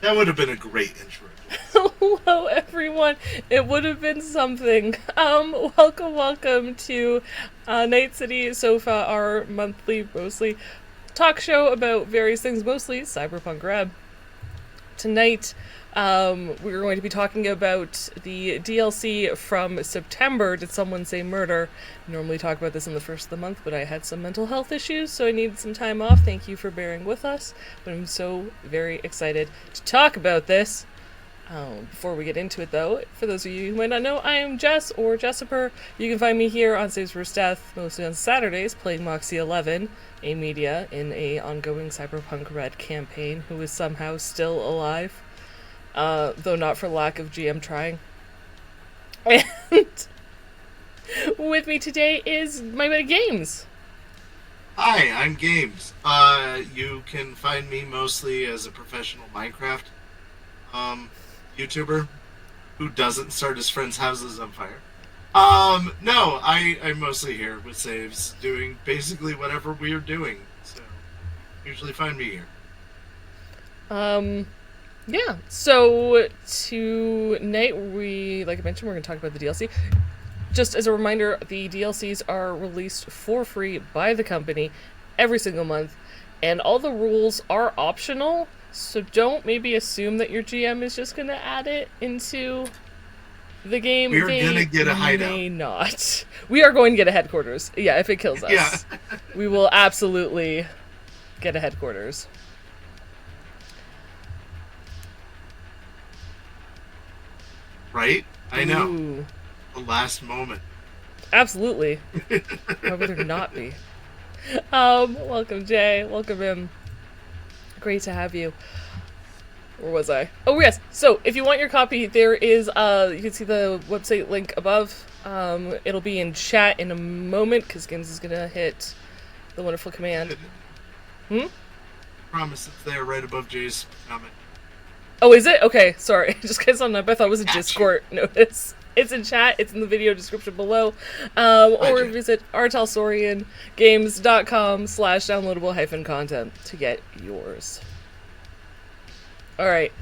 That would have been a great intro. Hello, everyone. It would have been something. Welcome to Night City Sofa, our monthly, mostly talk show about various things, mostly Cyberpunk RED. Tonight, we're going to be talking about the DLC from September. Did Someone Say Murder? I normally talk about this in the first of the month, but I had some mental health issues, so I needed some time off. Thank you for bearing with us. But I'm so very excited to talk about this. Before we get into it, though, for those of you who might not know, I am Jess, or Jessiper. You can find me here on Saves First Death, mostly on Saturdays, playing Moxie 11, a media in a ongoing Cyberpunk RED campaign, who is somehow still alive, though not for lack of GM trying. And with me today is my buddy Games. Hi, I'm Games. You can find me mostly as a professional Minecraft YouTuber who doesn't start his friends' houses on fire. No, I'm mostly here with saves, doing basically whatever we're doing. So, usually find me here. Yeah, so tonight like I mentioned, we're going to talk about the DLC. Just as a reminder, the DLCs are released for free by the company every single month, and all the rules are optional, so don't maybe assume that your GM is just going to add it into the game. We're going to get a hideout. May not. We are going to get a headquarters. Yeah, if it kills us. Yeah. We will absolutely get a headquarters. Right? I know. Ooh. The last moment. Absolutely. Why would there not be? Welcome, Jay. Welcome in. Great to have you. Where was I? Oh, yes. So, if you want your copy, there is, you can see the website link above. It'll be in chat in a moment, because Games is going to hit the wonderful command. Promise it's there right above Jay's comment. Oh, is it? Okay, sorry. Just because I'm up, I thought it was a Discord notice. It's in chat. It's in the video description below. Or visit rtelsoriangames.com/downloadable-content to get yours. All right.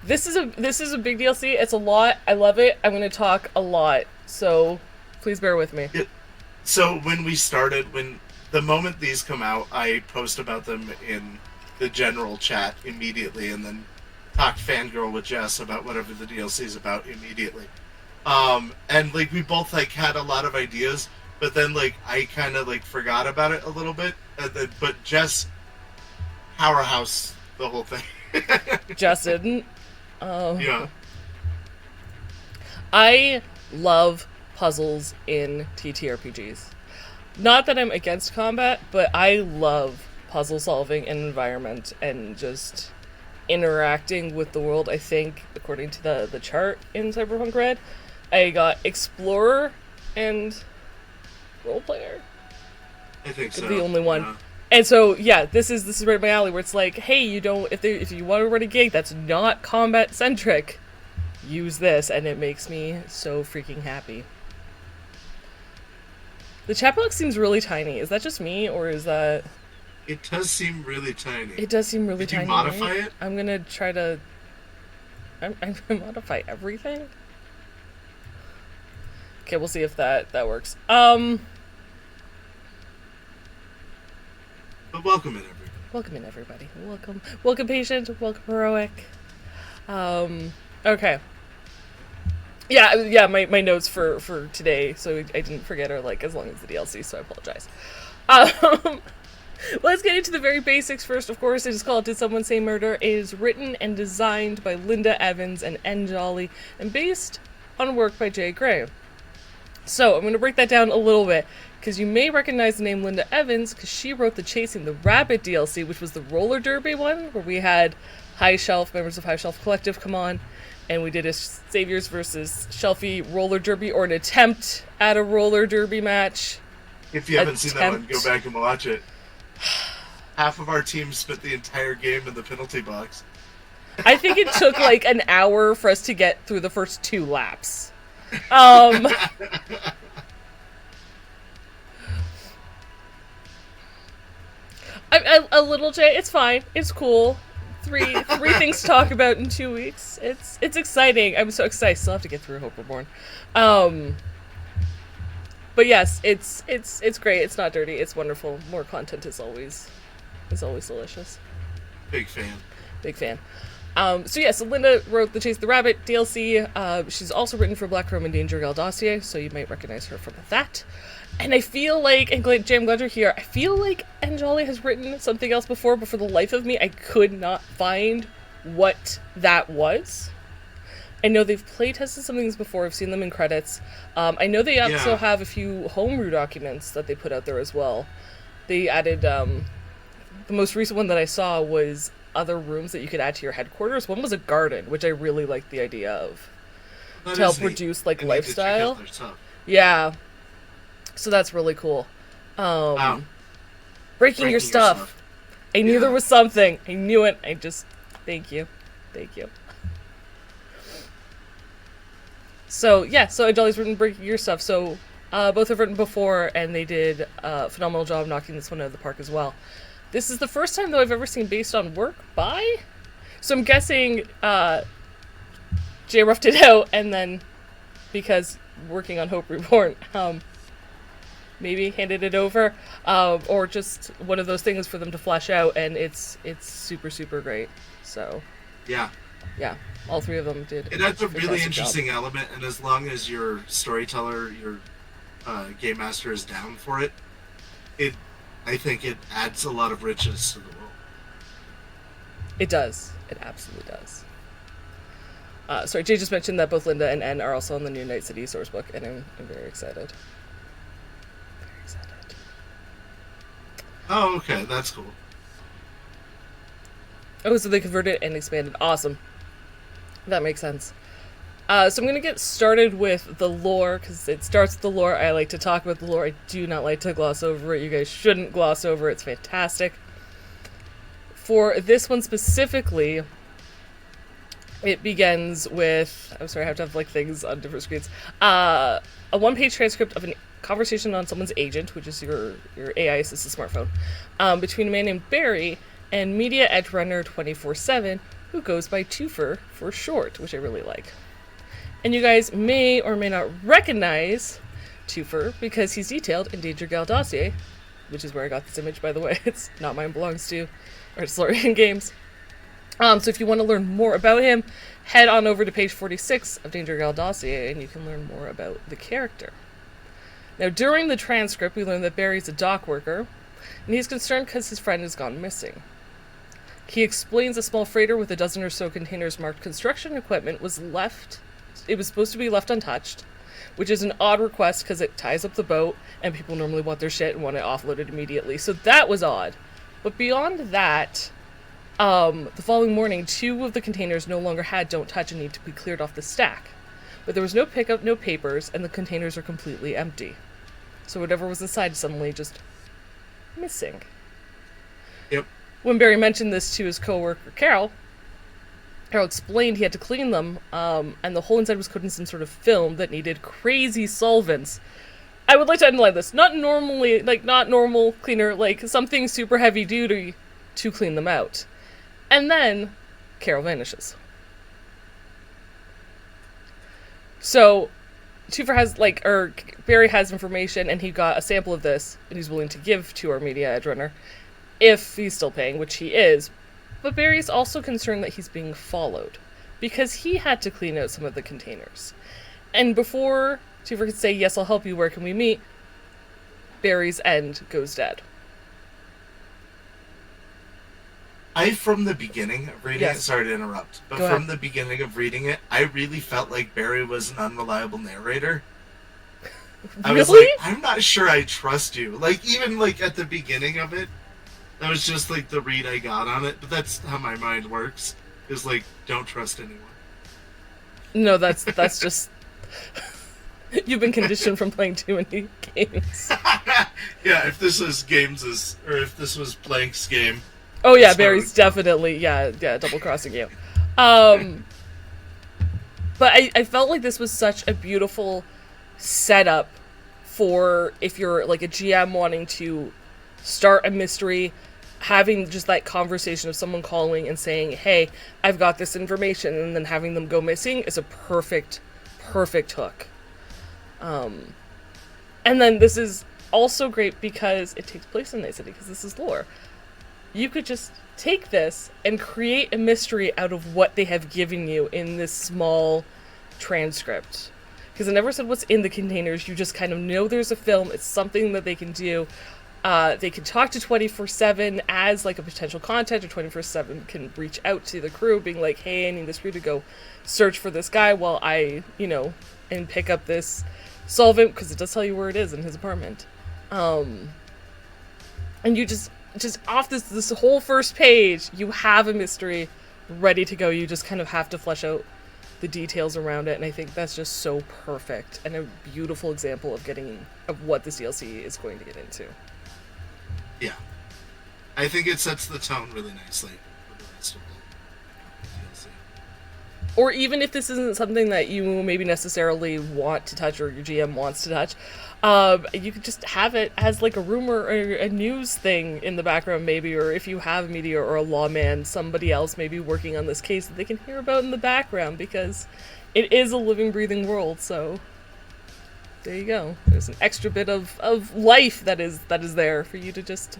This is a big DLC. It's a lot. I love it. I'm going to talk a lot. So please bear with me. So when the moment these come out, I post about them in the general chat immediately, and then talk fangirl with Jess about whatever the DLC is about immediately. And like we both like had a lot of ideas, but then like I kind of like forgot about it a little bit. But Jess powerhouse the whole thing. Jess didn't. Yeah. I love puzzles in TTRPGs. Not that I'm against combat, but I love puzzle solving in environment and just interacting with the world. I think, according to the chart in Cyberpunk RED, I got Explorer and Role Player. I think so. The only one. Yeah. And so, yeah, this is right up my alley, where it's like, hey, you don't, if you want to run a gig that's not combat centric, use this, and it makes me so freaking happy. The chat box seems really tiny. Is that just me, or is that? It does seem really tiny. It does seem really tiny. Did you modify right? it? I'm gonna try to. I'm gonna modify everything. Okay, we'll see if that works. But welcome in, everybody. Welcome in, everybody. Welcome, patient. Welcome, heroic. Okay. Yeah. My notes for today, so I didn't forget, are like as long as the DLC, so I apologize. Let's get into the very basics first. Of course, it is called Did Someone Say Murder? It is written and designed by Linda Evans and N. Jolly, and based on work by Jay Gray. So, I'm going to break that down a little bit, because you may recognize the name Linda Evans, because she wrote the Chasing the Rabbit DLC, which was the roller derby one, where we had members of High Shelf Collective come on, and we did a Saviors versus Shelfie roller derby, or an attempt at a roller derby match. If you haven't seen that one, go back and watch it. Half of our team spent the entire game in the penalty box. I think it took like an hour for us to get through the first 2 laps. A little Jay, it's fine. It's cool. three things to talk about in 2 weeks. It's exciting. I'm so excited. I still have to get through Hope Reborn. But yes, it's great. It's not dirty. It's wonderful. More content is always delicious. Big fan. Big fan. So Linda wrote the Chase the Rabbit DLC. She's also written for Black Chrome and Danger Gal dossier, so you might recognize her from that. And I feel like, and Jay, I'm glad you're here, I feel like Anjali has written something else before, but for the life of me, I could not find what that was. I know they've playtested some things before, I've seen them in credits. I know they also have a few homebrew documents that they put out there as well. They added, the most recent one that I saw was other rooms that you could add to your headquarters. One was a garden, which I really liked the idea of. To help reduce, like, lifestyle. Yeah. So that's really cool. Breaking your stuff. I knew there was something. I knew it. Thank you. So Anjali's written Breaking Your Stuff. So both have written before, and they did a phenomenal job knocking this one out of the park as well. This is the first time, though, I've ever seen based on work by. So I'm guessing Jay roughed it out, and then because working on Hope Reborn, maybe handed it over, or just one of those things for them to flesh out, and it's super, super great. So yeah, all three of them did. It adds a really interesting element, and as long as your storyteller, your game master is down for it, I think it adds a lot of richness to the world. It does. It absolutely does. Sorry, Jay just mentioned that both Linda and N are also on the new Night City sourcebook, and I'm very excited. Oh, okay, that's cool. Oh, so they converted and expanded. Awesome. That makes sense. So I'm going to get started with the lore, because it starts with the lore. I like to talk about the lore. I do not like to gloss over it. You guys shouldn't gloss over it. It's fantastic. For this one specifically, it begins with... I'm sorry, I have to have like things on different screens. A one-page transcript of a conversation on someone's agent, which is your AI assisted smartphone, between a man named Barry and Media Edge Runner 24/7, who goes by Twofer for short, which I really like. And you guys may or may not recognize Twofer because he's detailed in Danger Gal dossier, which is where I got this image, by the way. It's not mine, belongs to Jess and Games. So if you want to learn more about him, head on over to page 46 of Danger Gal dossier, and you can learn more about the character. Now, during the transcript, we learn that Barry's a dock worker, and he's concerned because his friend has gone missing. He explains a small freighter with a dozen or so containers marked construction equipment was supposed to be left untouched, which is an odd request because it ties up the boat, and people normally want their shit and want it offloaded immediately. So that was odd. But beyond that, the following morning, 2 of the containers no longer had don't touch and need to be cleared off the stack. But there was no pickup, no papers, and the containers are completely empty. So whatever was inside is suddenly just missing. Yep. When Barry mentioned this to his coworker Karl explained he had to clean them, and the whole inside was coated in some sort of film that needed crazy solvents. I would like to underline this. Not normal cleaner, like something super heavy duty to clean them out. And then Karl vanishes. So Barry has information, and he got a sample of this, and he's willing to give to our Media Edge Runner if he's still paying, which he is. But Barry's also concerned that he's being followed, because he had to clean out some of the containers. And before Twofer could say, "Yes, I'll help you, where can we meet?" Barry's end goes dead. From the beginning of reading it, sorry to interrupt, but from the beginning of reading it, I really felt like Barry was an unreliable narrator. I was like, I'm not sure I trust you. Like, even like at the beginning of it, that was just like the read I got on it, but that's how my mind works. Is like, don't trust anyone. No, that's just... You've been conditioned from playing too many games. Yeah, if this was if this was Blank's game... Oh yeah, Barry's definitely, double-crossing you. But I felt like this was such a beautiful setup for if you're like a GM wanting to start a mystery having just that conversation of someone calling and saying, hey, I've got this information, and then having them go missing is a perfect hook. And then this is also great because it takes place in Night City, because this is lore. You could just take this and create a mystery out of what they have given you in this small transcript. Because it never said what's in the containers, you just kind of know there's a film, it's something that they can do. They can talk to 24/7 as like a potential contact, or 24/7 can reach out to the crew being like, hey, I need this crew to go search for this guy while I, and pick up this solvent, because it does tell you where it is in his apartment. And you just off this whole first page, you have a mystery ready to go. You just kind of have to flesh out the details around it, and I think that's just so perfect and a beautiful example of what this DLC is going to get into. Yeah. I think it sets the tone really nicely for the rest of the DLC. Or even if this isn't something that you maybe necessarily want to touch, or your GM wants to touch, you could just have it as like a rumor or a news thing in the background maybe, or if you have a media or a lawman, somebody else maybe working on this case that they can hear about in the background, because it is a living, breathing world, so there you go. There's an extra bit of life that is there for you to just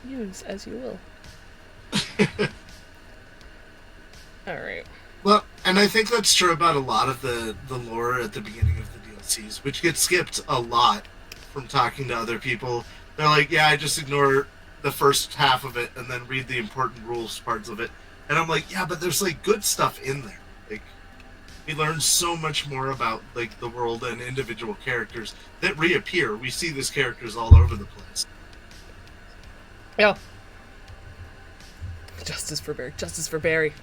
use as you will. Alright. Well, and I think that's true about a lot of the lore at the beginning of the DLCs, which gets skipped a lot from talking to other people. They're like, yeah, I just ignore the first half of it and then read the important rules parts of it. And I'm like, yeah, but there's like good stuff in there. Like, we learn so much more about like the world and individual characters that reappear. We see these characters all over the place. Yeah. Justice for Barry. Justice for Barry.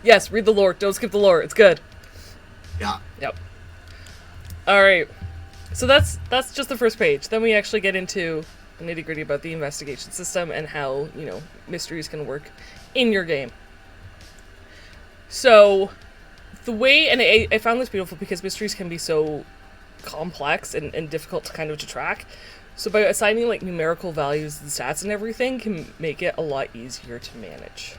Yes, read the lore. Don't skip the lore. It's good. Yeah. Yep. Alright. So that's just the first page. Then we actually get into the nitty-gritty about the investigation system and how, mysteries can work in your game. So, the way, and I found this beautiful because mysteries can be so complex and difficult to kind of to track. So by assigning like numerical values and stats and everything can make it a lot easier to manage.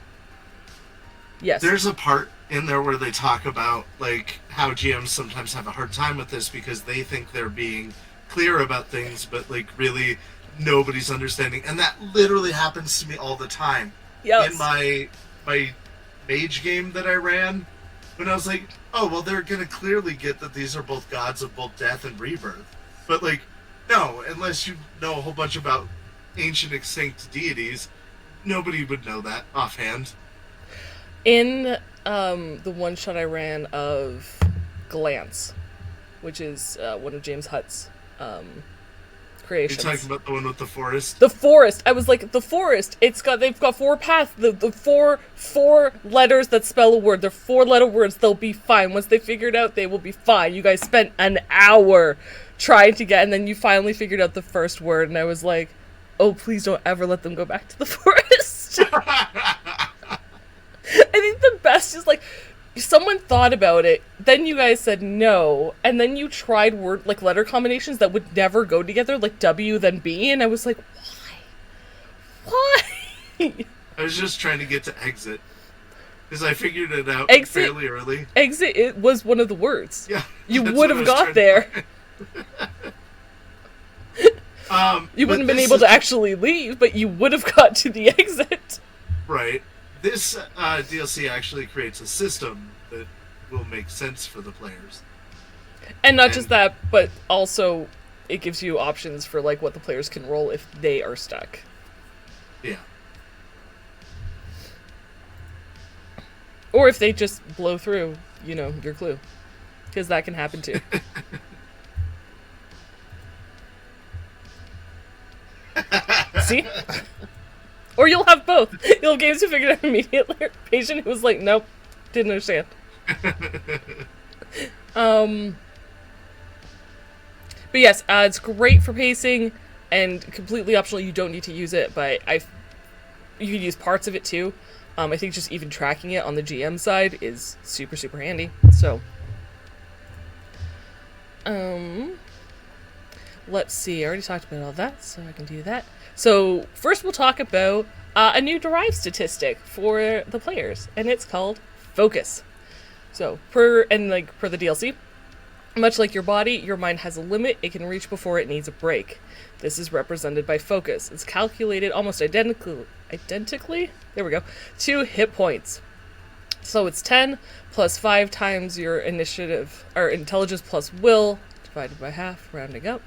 Yes. There's a part in there where they talk about like how GMs sometimes have a hard time with this because they think they're being clear about things, but like really nobody's understanding. And that literally happens to me all the time. Yes. In my mage game that I ran, when I was like, oh, well, they're going to clearly get that these are both gods of both death and rebirth. But like, no, unless you know a whole bunch about ancient extinct deities, nobody would know that offhand. In the one shot I ran of Glance, which is one of James Hutt's creations. You're talking about the one with the forest? The forest. I was like, the forest. They've got 4 paths. The four letters that spell a word. They're 4-letter words. They'll be fine. Once they figure it out, they will be fine. You guys spent an hour trying to get, and then you finally figured out the first word, and I was like, oh, please don't ever let them go back to the forest. I think the best is like, someone thought about it, then you guys said no, and then you tried letter combinations that would never go together, like W then B, and I was like, why? I was just trying to get to exit, because I figured it out fairly early. Exit, it was one of the words. Yeah. You would have got there. You wouldn't have been able to actually leave, but you would have got to the exit. Right. This DLC actually creates a system that will make sense for the players. And not just that, but also it gives you options for like what the players can roll if they are stuck. Yeah. Or if they just blow through, your clue. Because that can happen too. See? Or you'll have both. You'll have games who figured out immediately, or a patient who was like, nope, didn't understand. But yes, it's great for pacing and completely optional. You don't need to use it, but you can use parts of it too. I think just even tracking it on the GM side is super, super handy. So, let's see. I already talked about all that, so I can do that. So first we'll talk about a new derived statistic for the players, and it's called focus. So per the DLC, much like your body, your mind has a limit it can reach before it needs a break. This is represented by focus. It's calculated almost identically, there we go, to hit points. So it's 10 plus 5 times your intelligence plus will, divided by half, rounding up.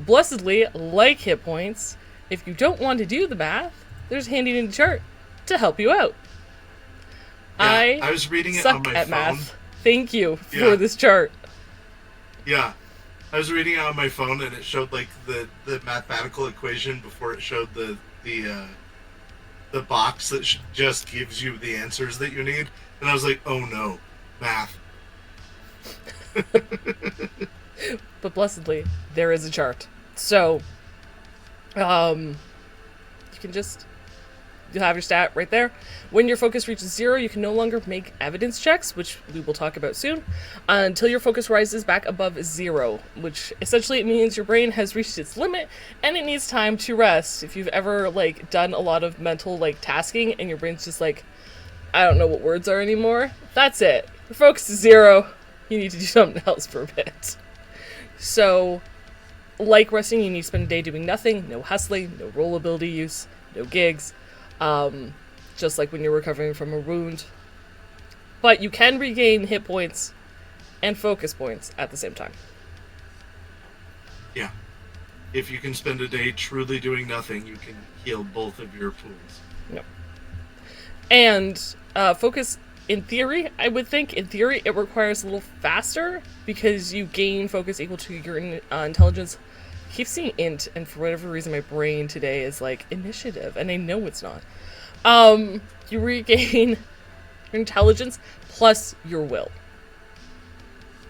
Blessedly, like hit points, if you don't want to do the math, there's a handy dandy chart to help you out. Yeah, I was reading it on my at phone. Math. Thank you for this chart. Yeah. I was reading it on my phone and it showed like the mathematical equation before it showed the box that just gives you the answers that you need. And I was like, oh no, math. But blessedly, there is a chart. So, you can you'll have your stat right there. When your focus reaches 0, you can no longer make evidence checks, which we will talk about soon, until your focus rises back above 0, which essentially it means your brain has reached its limit and it needs time to rest. If you've ever done a lot of mental tasking and your brain's just I don't know what words are anymore, that's it. Your focus is 0. You need to do something else for a bit. So, like resting, you need to spend a day doing nothing, no hustling, no roll ability use, no gigs. Just like when you're recovering from a wound. But you can regain hit points and focus points at the same time. Yeah. If you can spend a day truly doing nothing, you can heal both of your pools. Yep. And focus, in theory, I would think, it requires a little faster because you gain focus equal to your intelligence. I keep seeing int, and for whatever reason my brain today is initiative, and I know it's not. You regain your intelligence plus your will.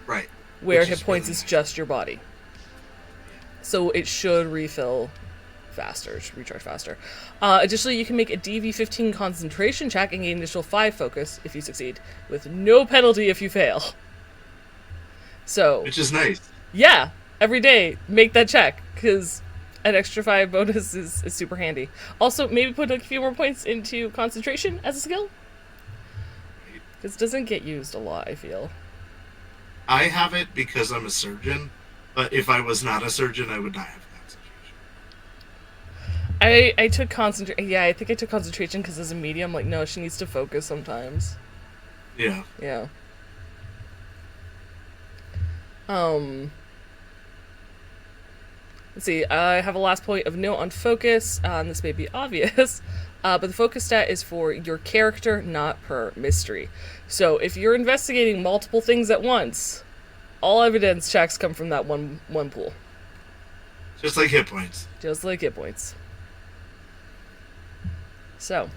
Right. Where hit points is just your body. So it should refill faster, it should recharge faster. Additionally, you can make a DV15 concentration check and gain initial 5 focus if you succeed, with no penalty if you fail. So, which is nice. Yeah, every day, make that check, because an extra 5 bonus is super handy. Also, maybe put a few more points into concentration as a skill. Because it doesn't get used a lot, I feel. I have it because I'm a surgeon, but if I was not a surgeon, I would not have concentration. I took concentration. Yeah, I think I took concentration because as a medium, no, she needs to focus sometimes. Yeah. Yeah. Let's see, I have a last point of note on focus, and this may be obvious, but the focus stat is for your character, not per mystery. So if you're investigating multiple things at once, all evidence checks come from that one pool. Just like hit points. Just like hit points. So,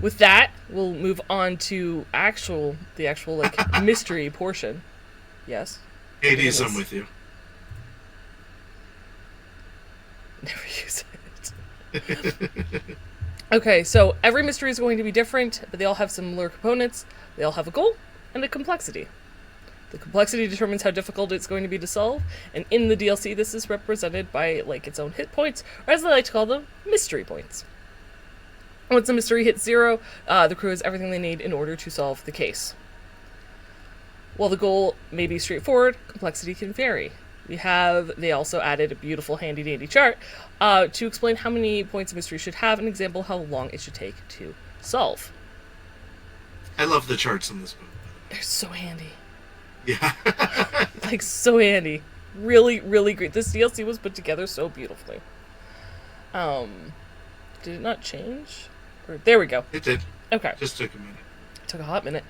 with that, we'll move on to the actual mystery portion. Yes? Hades, I'm with you. Never use it. Okay, so every mystery is going to be different, but they all have similar components. They all have a goal and a complexity. The complexity determines how difficult it's going to be to solve, and in the DLC this is represented by its own hit points, or as I like to call them, mystery points. Once a mystery hits 0, the crew has everything they need in order to solve the case. While the goal may be straightforward, complexity can vary. They also added a beautiful handy dandy chart to explain how many points a mystery should have, and example how long it should take to solve. I love the charts in this book. They're so handy. Yeah. So handy. Really, really great. This DLC was put together so beautifully. Did it not change? There we go. It did. Okay. Just took a minute. Took a hot minute.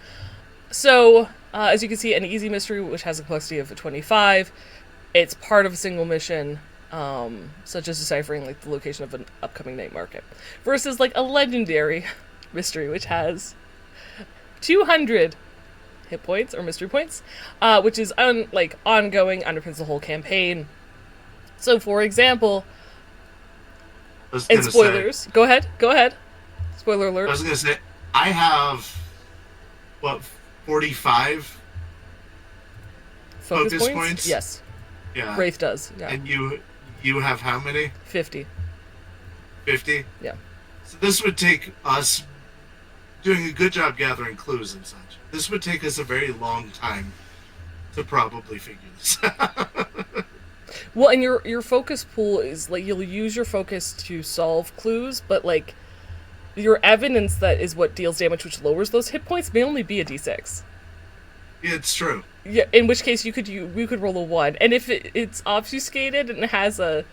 So, as you can see, an easy mystery, which has a complexity of 25, it's part of a single mission, such as deciphering the location of an upcoming night market, versus a legendary mystery, which has 200 hit points or mystery points, which is ongoing, underpins the whole campaign. So, for example, and spoilers. Go ahead. Spoiler alert. I was gonna say I have 45 focus points? Yes. Yeah. Wraith does, yeah. And you have how many? 50. 50? Yeah. So this would take us doing a good job gathering clues and such. This would take us a very long time to probably figure this out. Well, and your focus pool is, like, you'll use your focus to solve clues, but, like, your evidence that is what deals damage, which lowers those hit points, may only be a d6. Yeah, it's true. Yeah, in which case we could roll a 1. And if it's obfuscated and it has an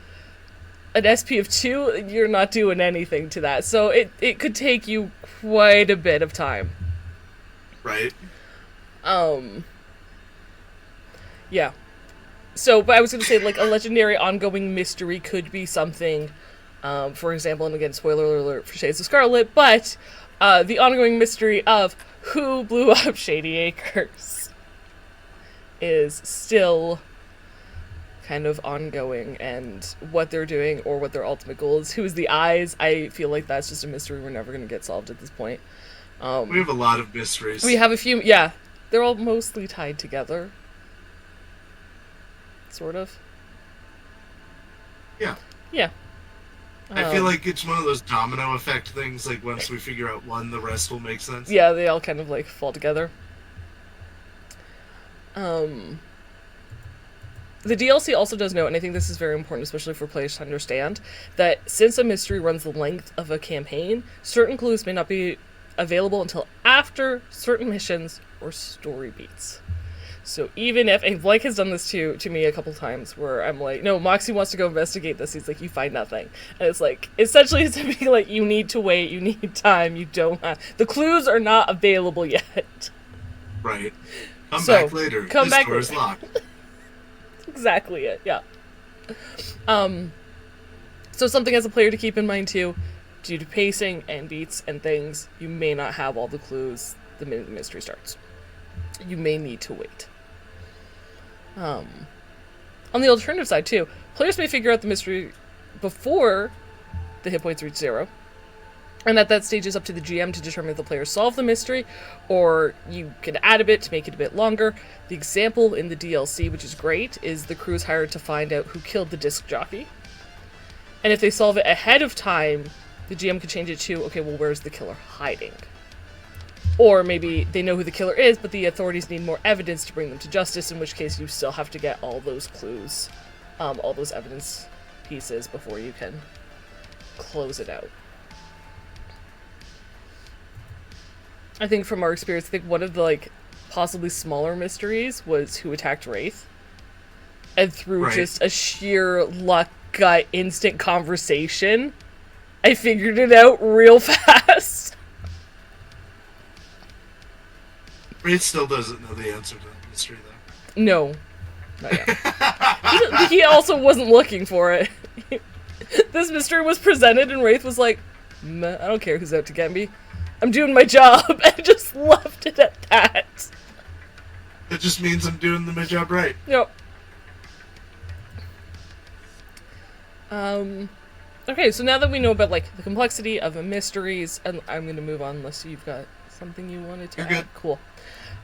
SP of 2, you're not doing anything to that. So it could take you quite a bit of time. Right. Yeah. So, but I was going to say, like, a legendary ongoing mystery could be something, for example, and again, spoiler alert for Shades of Scarlet, but the ongoing mystery of who blew up Shady Acres is still kind of ongoing, and what they're doing or what their ultimate goal is. Who's the eyes? I feel like that's just a mystery we're never going to get solved at this point. We have a lot of mysteries. We have a few, yeah. They're all mostly tied together. Sort of. Yeah. Yeah. I feel like it's one of those domino effect things, like once we figure out one, the rest will make sense. Yeah, they all kind of, like, fall together. The DLC also does note, and I think this is very important, especially for players to understand, that since a mystery runs the length of a campaign, certain clues may not be available until after certain missions or story beats. So even if, and Blake has done this to me a couple times, where I'm like, no, Moxie wants to go investigate this, he's like, you find nothing. And it's like, essentially it's to be like, you need to wait, you need time, you don't have, the clues are not available yet. Right. Come back later. Come this back door is later. locked. Exactly it, yeah. So something as a player to keep in mind too, due to pacing and beats and things, you may not have all the clues the minute the mystery starts. You may need to wait. On the alternative side too, players may figure out the mystery before the hit points reach 0. And at that stage is up to the GM to determine if the players solve the mystery, or you can add a bit to make it a bit longer. The example in the DLC, which is great, is the crew is hired to find out who killed the disc jockey. And if they solve it ahead of time, the GM could change it to, okay, well, where's the killer hiding? Or maybe they know who the killer is, but the authorities need more evidence to bring them to justice, in which case you still have to get all those clues, all those evidence pieces before you can close it out. I think from our experience, I think one of the, like, possibly smaller mysteries was who attacked Wraith. And through just a sheer luck, gut, instant conversation, I figured it out real fast. Wraith still doesn't know the answer to that mystery, though. No. Not yet. He also wasn't looking for it. This mystery was presented and Wraith was like, meh, I don't care who's out to get me. I'm doing my job, and just left it at that. It just means I'm doing my job right. Yep. Okay, so now that we know about, like, the complexity of the mysteries, and I'm going to move on unless you've got something you wanted to You're add. good. Cool.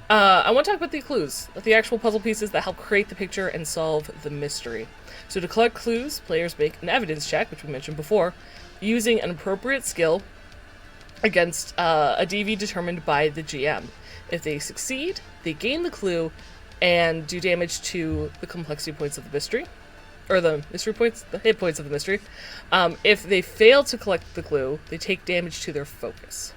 I want to talk about the clues, the actual puzzle pieces that help create the picture and solve the mystery. So to collect clues, players make an evidence check, which we mentioned before, using an appropriate skill against a DV determined by the GM. If they succeed, they gain the clue and do damage to the complexity points of the mystery. Or the mystery points? The hit points of the mystery. If they fail to collect the clue, they take damage to their focus.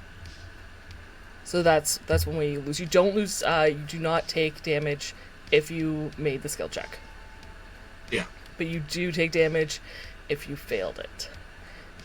So that's one way you lose. You don't lose, you do not take damage if you made the skill check. Yeah. But you do take damage if you failed it.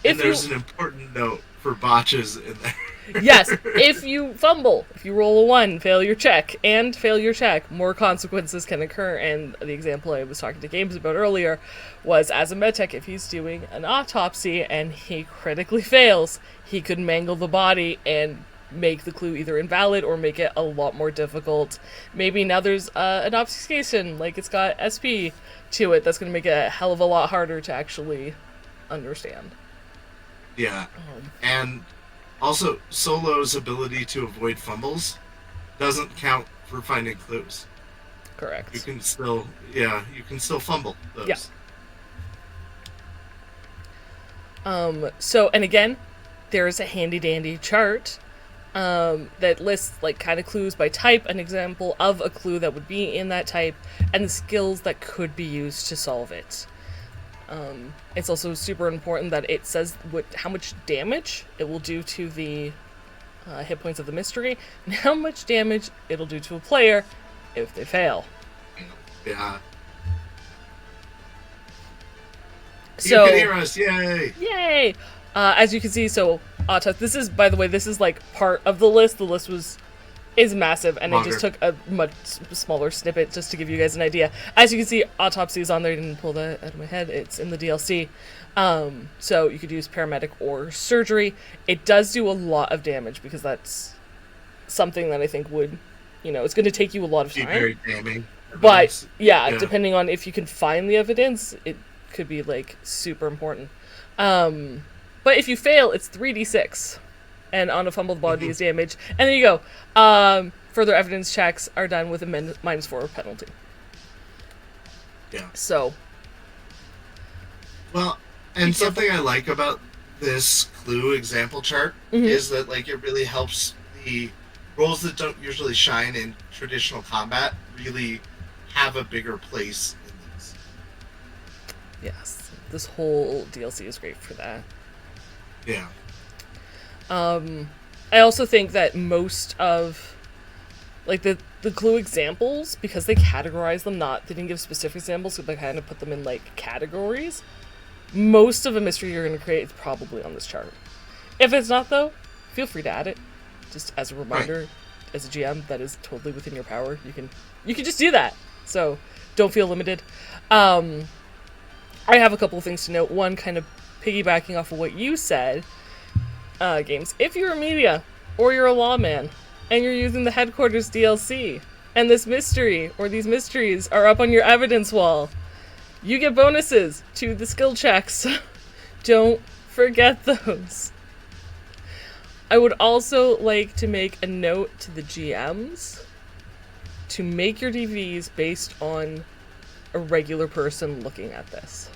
And there's an important note for botches in there. Yes, if you fumble, if you roll a 1, fail your check, more consequences can occur. And the example I was talking to Games about earlier was, as a medtech, if he's doing an autopsy and he critically fails, he could mangle the body and make the clue either invalid or make it a lot more difficult. Maybe now there's an obfuscation, like it's got SP to it, that's going to make it a hell of a lot harder to actually understand. Yeah, and also Solo's ability to avoid fumbles doesn't count for finding clues. Correct. You can still fumble those. Yeah. So, and again, there's a handy dandy chart that lists like kind of clues by type, an example of a clue that would be in that type, and the skills that could be used to solve it. It's also super important that it says how much damage it will do to the hit points of the mystery, and how much damage it'll do to a player if they fail. Yeah. So, you can hear us, yay! Yay! As you can see, so this is, by the way, this is like part of the list. The list is massive, and Longer. I just took a much smaller snippet just to give you guys an idea. As you can see, autopsy is on there. I didn't pull that out of my head. It's in the DLC. So you could use paramedic or surgery. It does do a lot of damage because that's something that I think would, it's going to take you a lot of time. Very damning. But yeah, depending on if you can find the evidence, it could be like super important. But if you fail, it's 3d6, and on a fumble, the body is damage. And there you go. Further evidence checks are done with a -4 penalty. Yeah. So. Well, and something I like about this clue example chart is that like it really helps the roles that don't usually shine in traditional combat really have a bigger place in this. Yes, this whole DLC is great for that. Yeah. I also think that most of like the clue examples, because they categorize them, they didn't give specific examples, so they kind of put them in like categories. Most of a mystery you're going to create is probably on this chart. If it's not, though, feel free to add it. Just as a reminder, Right. As a GM, that is totally within your power. You can just do that. So don't feel limited. I have a couple of things to note. One, kind of piggybacking off of what you said, Games. If you're a media or you're a lawman and you're using the headquarters DLC and this mystery or these mysteries are up on your evidence wall, you get bonuses to the skill checks. Don't forget those. I would also like to make a note to the GMs to make your DVs based on a regular person looking at this.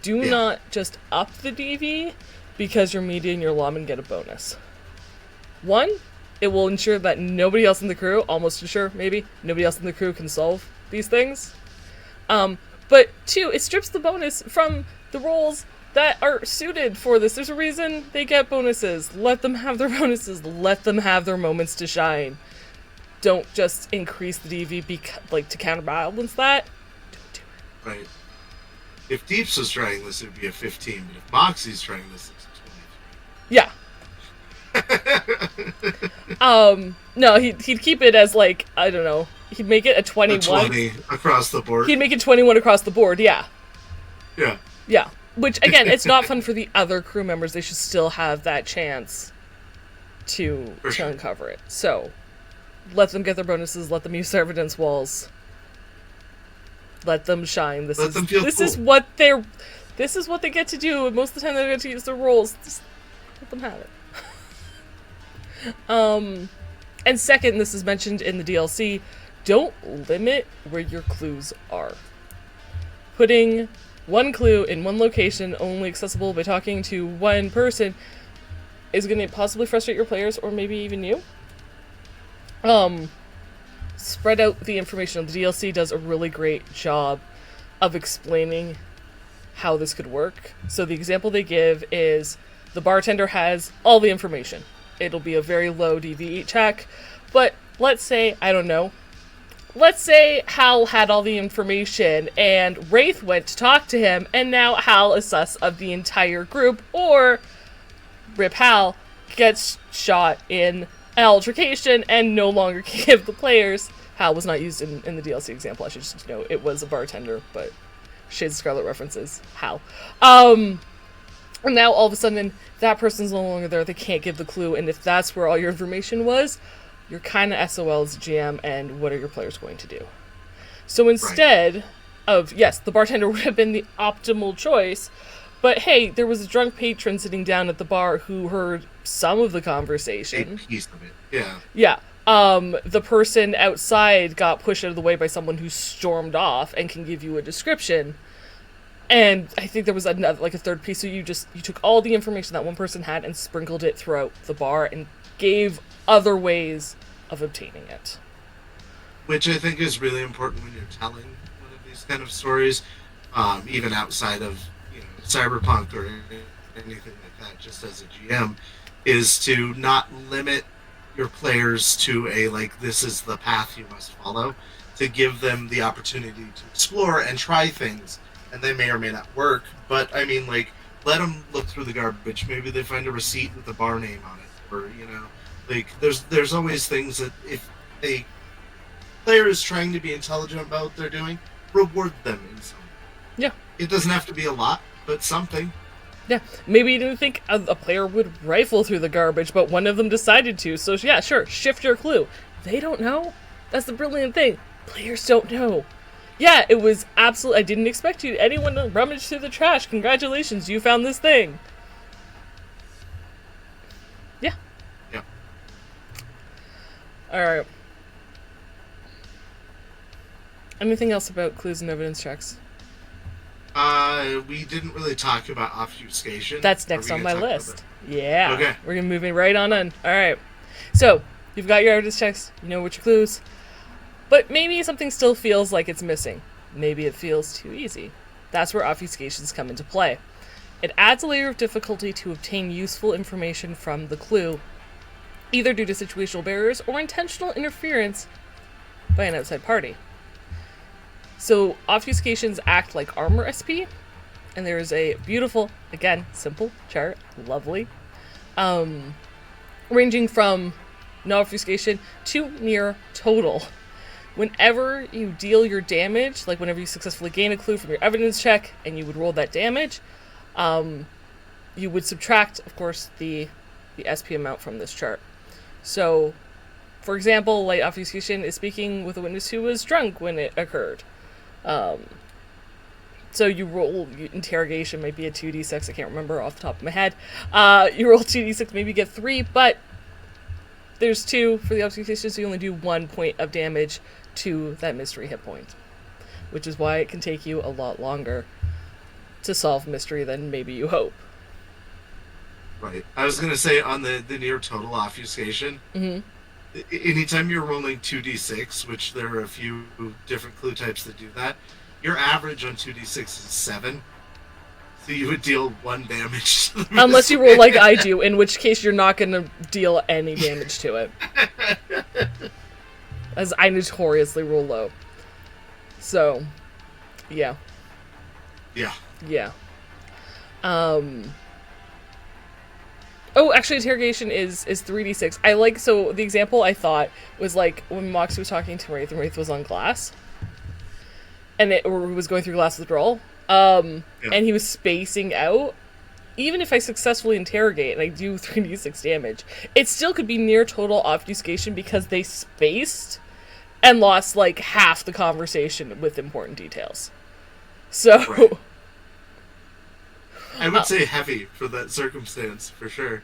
Do not just up the DV because your media and your lawman get a bonus. One, it will ensure that nobody else in the crew, almost ensure maybe, nobody else in the crew can solve these things. But two, it strips the bonus from the roles that are suited for this. There's a reason they get bonuses. Let them have their bonuses. Let them have their moments to shine. Don't just increase the DV to counterbalance that. Don't do it. Right. If Deeps was trying this, it'd be a 15, but if Moxie's trying this, it's a 23. Yeah. No, he'd keep it as like, I don't know. He'd make it a 21. A 20 across the board. He'd make it 21 across the board, yeah. Yeah. Yeah. Which, again, it's not fun for the other crew members. They should still have that chance to uncover it. So, let them get their bonuses. Let them use their evidence walls. Let them shine. This is what they get to do. And most of the time, they get to use their roles. Just let them have it. And second, this is mentioned in the DLC. Don't limit where your clues are. Putting one clue in one location, only accessible by talking to one person, is going to possibly frustrate your players, or maybe even you. Spread out the information. The DLC does a really great job of explaining how this could work. So the example they give is the bartender has all the information. It'll be a very low DVE check, but let's say, I don't know, let's say Hal had all the information and Wraith went to talk to him, and now Hal is sus of the entire group, or Rip Hal gets shot in an altercation and no longer can give the players. Hal was not used in the DLC example, I should just know. It was a bartender, but Shades of Scarlet references Hal. And now all of a sudden that person's no longer there, they can't give the clue, and if that's where all your information was, you're kind of SOL as a GM, and what are your players going to do? So instead of, yes, the bartender would have been the optimal choice, but hey, there was a drunk patron sitting down at the bar who heard some of the conversation. A piece of it, yeah. Yeah. The person outside got pushed out of the way by someone who stormed off and can give you a description. And I think there was another, like a third piece. So you took all the information that one person had and sprinkled it throughout the bar and gave other ways of obtaining it. Which I think is really important when you're telling one of these kind of stories, even outside of Cyberpunk or anything like that. Just as a GM, is to not limit your players to a this is the path you must follow. To give them the opportunity to explore and try things, and they may or may not work. But I mean, let them look through the garbage. Maybe they find a receipt with the bar name on it, or there's always things that if a player is trying to be intelligent about what they're doing, reward them in some way. Yeah. It doesn't have to be a lot, but something. Yeah. Maybe you didn't think a player would rifle through the garbage, but one of them decided to. So yeah, sure, shift your clue. They don't know. That's the brilliant thing. Players don't know. Yeah, it was absolute. I didn't expect anyone to rummage through the trash. Congratulations, you found this thing. Yeah. Yeah. All right. Anything else about clues and evidence checks? We didn't really talk about obfuscation. That's next on my list. Yeah. Okay. We're gonna move right on in. All right. So you've got your evidence checks. You know which clues, but maybe something still feels like it's missing. Maybe it feels too easy. That's where obfuscations come into play. It adds a layer of difficulty to obtain useful information from the clue, either due to situational barriers or intentional interference by an outside party. So obfuscations act like armor SP, and there is a beautiful, again, simple chart, lovely, ranging from no obfuscation to near total. Whenever you deal your damage, like whenever you successfully gain a clue from your evidence check and you would roll that damage, you would subtract, of course, the SP amount from this chart. So, for example, light obfuscation is speaking with a witness who was drunk when it occurred. So you roll interrogation, might be a 2d6, I can't remember off the top of my head. You roll 2d6, maybe get 3, but there's 2 for the obfuscation, so you only do 1 point of damage to that mystery hit point. Which is why it can take you a lot longer to solve mystery than maybe you hope. Right. I was going to say on the near total obfuscation, anytime you're rolling 2d6, which there are a few different clue types that do that, your average on 2d6 is 7. So you would deal 1 damage to the Unless you roll like I do, in which case you're not going to deal any damage to it. As I notoriously roll low. So, yeah. Yeah. Yeah. Oh, actually, interrogation is 3d6. I like, so the example I thought was like when Moxie was talking to Wraith, and Wraith was on glass. And it was going through glass withdrawal. And he was spacing out. Even if I successfully interrogate and I do 3d6 damage, it still could be near total obfuscation because they spaced and lost like half the conversation with important details. So... Right. I would say heavy for that circumstance, for sure.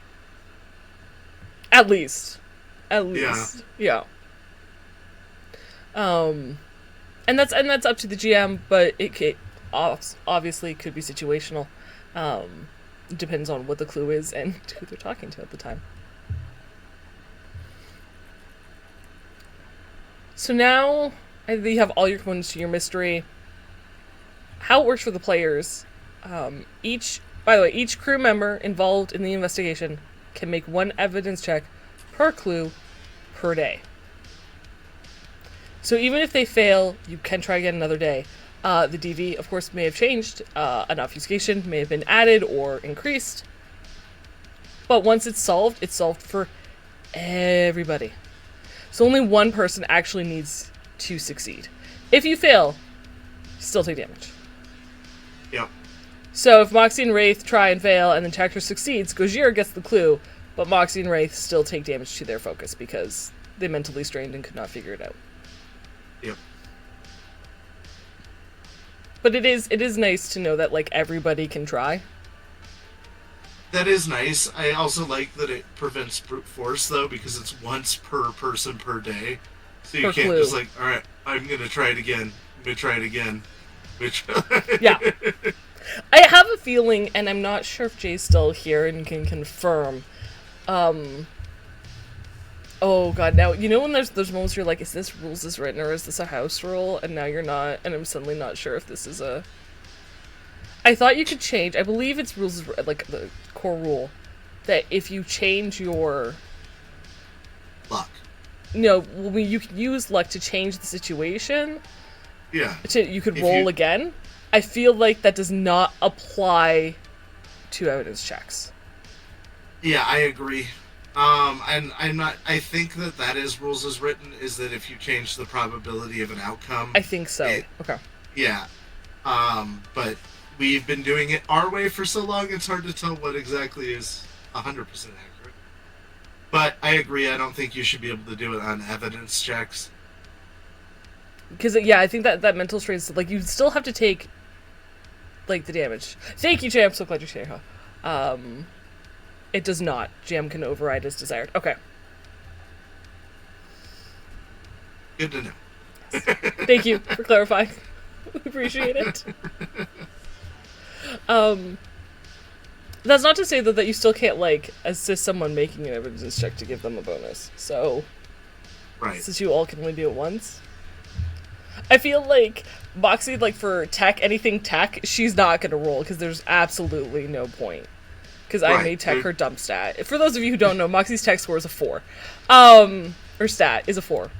At least. Yeah. And that's up to the GM, but it obviously could be situational. Depends on what the clue is and who they're talking to at the time. So now you have all your components to your mystery. How it works for the players. By the way, each crew member involved in the investigation can make 1 evidence check per clue per day. So even if they fail, you can try again another day. The DV, of course, may have changed. An obfuscation may have been added or increased. But once it's solved for everybody. So only 1 person actually needs to succeed. If you fail, you still take damage. Yep. So if Moxie and Wraith try and fail and then Tactor succeeds, Gojira gets the clue, but Moxie and Wraith still take damage to their focus because they mentally strained and could not figure it out. Yep. But it is nice to know that like everybody can try. That is nice. I also like that it prevents brute force though, because it's once per person per day. So you Per can't just clue. like, all right, I'm gonna try it again. I'm gonna try it again. Which, Yeah. I have a feeling, and I'm not sure if Jay's still here and can confirm. Um, oh god, now you know when there's moments where you're like, is this rules is written or is this a house rule? And now you're not, and I'm suddenly not sure if this is a. I thought you could change. I believe it's rules is like the core rule that if you change your luck. no, well, you can use luck to change the situation. Yeah. You could If roll you, again. I feel like that does not apply to evidence checks. yeah, I agree. And I'm not. I think that is rules as written. Is that if you change the probability of an outcome, I think so. it, Okay. yeah. But we've been doing it our way for so long, it's hard to tell what exactly is 100% accurate. But I agree. I don't think you should be able to do it on evidence checks. Because yeah, I think that mental strain is like you still have to take like the damage. Thank you, Jay. I'm so glad you're here. It does not. Jam can override as desired. Okay. Good to know. Thank you for clarifying. We appreciate it. That's not to say that you still can't like assist someone making an evidence check to give them a bonus. So, Right. since you all can only do it once, I feel like Moxie, like for tech, anything tech, she's not gonna roll because there's absolutely no point. Because I Right. made tech her dump stat. For those of you who don't know, Moxie's tech score is a 4. Her stat is a 4.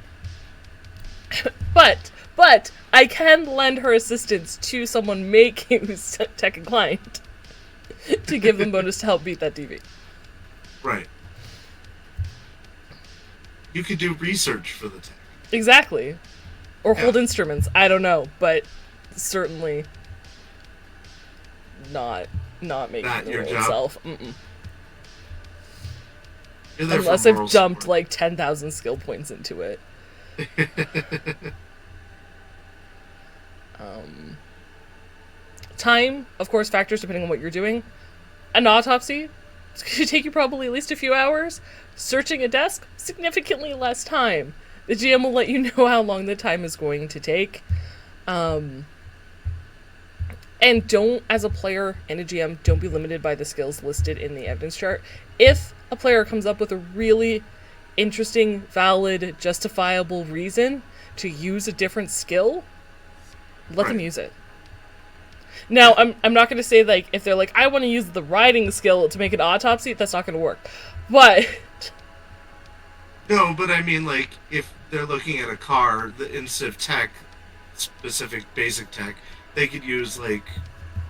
But I can lend her assistance to someone making who's tech inclined to give them bonus to help beat that DV. Right. You could do research for the tech. Exactly. Or hold Yeah. instruments. I don't know, but certainly not making Not the your roll job. itself. Mm-mm. You're there Unless for I've moral dumped support. like 10,000 skill points into it. Time, of course, factors depending on what you're doing. An autopsy, it's going to take you probably at least a few hours. Searching a desk, significantly less time. The GM will let you know how long the time is going to take. And don't, as a player and a GM, don't be limited by the skills listed in the evidence chart. If a player comes up with a really interesting, valid, justifiable reason to use a different skill, let them Right. use it. Now, I'm not going to say, like, if they're like, I want to use the writing skill to make an autopsy, that's not going to work. But, No, but I mean, like, if they're looking at a car, instead of tech, specific basic tech, they could use, like,